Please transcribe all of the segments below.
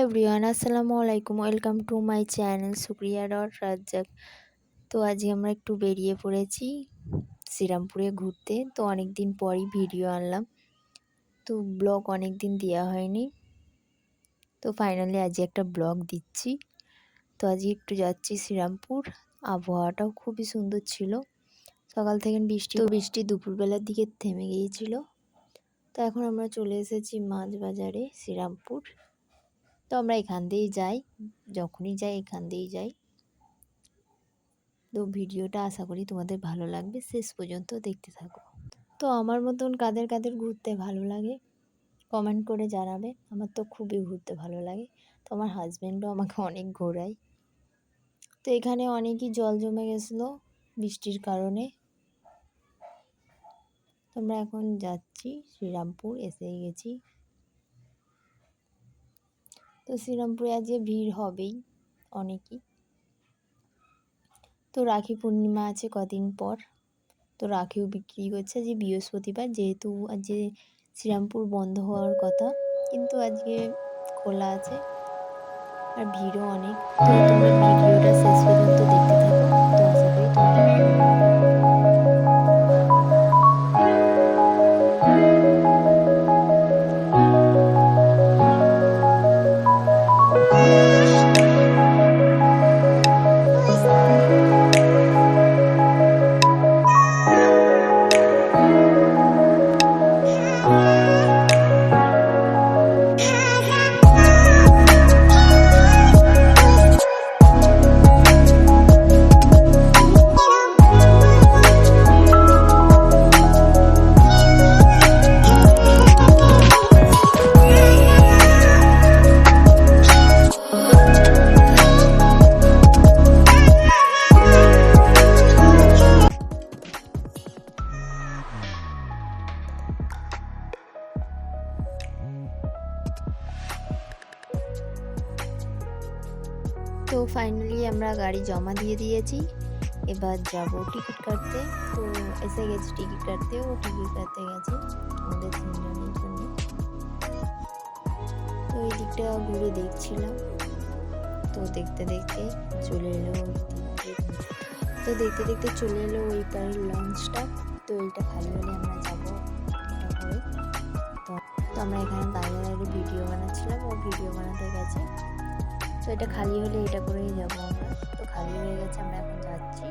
Everyone, আসসালামু আলাইকুম। Welcome to my channel Supriya dot Razzaque. তো আজকে আমরা একটু বেরিয়ে পড়েছি শ্রীরামপুরে ঘুরতে। তো অনেক দিন পরই ভিডিও আনলাম, তো ব্লগ অনেক দিন দেওয়া হয়নি। তো ফাইনালি আজকে একটা ব্লগ দিচ্ছি। তো আজকে একটু যাচ্ছি শ্রীরামপুর। আবহাওয়াটাও খুবই সুন্দর ছিল, সকাল থেকে বৃষ্টি দুপুরবেলার দিকে থেমে গিয়েছিল। তো এখন আমরা চলে এসেছি মাছ বাজারে শ্রীরামপুর। তো আমরা এখান দিয়েই যাই, যখনই যাই এখান দিয়েই যাই। তো ভিডিওটা আশা করি তোমাদের ভালো লাগবে, শেষ পর্যন্ত দেখতে থাকো। তো আমার মতন কাদের কাদের ঘুরতে ভালো লাগে কমেন্ট করে জানাবে। আমার তো খুবই ঘুরতে ভালো লাগে। তো আমার হাজব্যান্ডও আমাকে অনেক ঘোরায়। তো এখানে অনেকই জল জমে গেছিলো বৃষ্টির কারণে। তোমরা এখন যাচ্ছি শ্রীরামপুর, এসে গেছি। তো শ্রীরামপুরে আজকে ভিড় হবেই অনেকই। তো রাখি পূর্ণিমা আছে কদিন পর। তো রাখিও বিক্রি করছে যে বৃহস্পতিবার, যেহেতু আজকে শ্রীরামপুর বন্ধ হওয়ার কথা, কিন্তু আজকে খোলা আছে আর ভিড়ও অনেক। তো তোমরা ভিডিওটা শেষ পর্যন্ত দেখতে থাকো, তো আশা করি তোমাদের ভালো লাগবে। তো ফাইনালি আমরা গাড়ি জমা দিয়ে দিয়েছি, এবার যাব টিকিট কাটতে। তো এসে গেছি টিকিট কাটতে, ও টিকিট কাটতে গেছে আমাদের তিনজনের জন্য। তো এই দিকটা ঘুরে দেখছিলাম। তো দেখতে দেখতে চলে এলো ওই পাড়ের লঞ্চটা। তো এইটা খালি হলে আমরা যাবো এটা করে। তো আমরা এখানে দাঁড়িয়ে দাঁড়িয়ে ভিডিও বানাচ্ছিলাম, ও ভিডিও বানাতে গেছে। তো এটা খালি হলে এটা করেই যাবো আমরা। তো খালি হয়ে গেছে, আমরা এখন যাচ্ছি।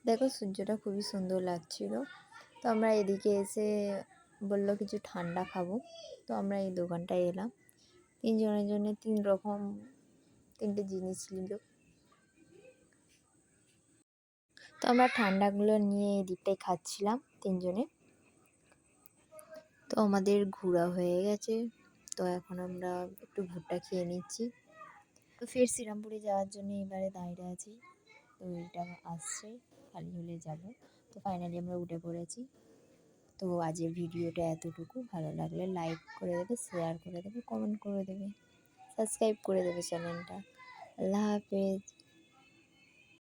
দেখো সূর্যটা খুবই সুন্দর লাগছিল। তো আমরা এদিকে এসে বললো কিছু ঠান্ডা খাবো। তো আমরা এই দোকানটায় এলাম। তিনজনের জন্য তিনটে জিনিস নিল। তো আমরা ঠান্ডাগুলো নিয়ে এই দিকটায় খাচ্ছিলাম তিনজনে। তো আমাদের ঘোরা হয়ে গেছে। তো এখন আমরা একটু ভুট্টা খেয়ে নিচ্ছি। তো ফের শ্রীরামপুরে যাওয়ার জন্য এবারে দাঁড়িয়ে আছি। তো এটা আসছে, খালি হলে যাব। তো ফাইনালি আমরা উঠে পড়েছি। তো আজকের ভিডিওটা এতটুকু। ভালো লাগলে লাইক করে দেবে, শেয়ার করে দেবে, কমেন্ট করে দেবে, সাবস্ক্রাইব করে দেবে চ্যানেলটা। আল্লাহ হাফেজ।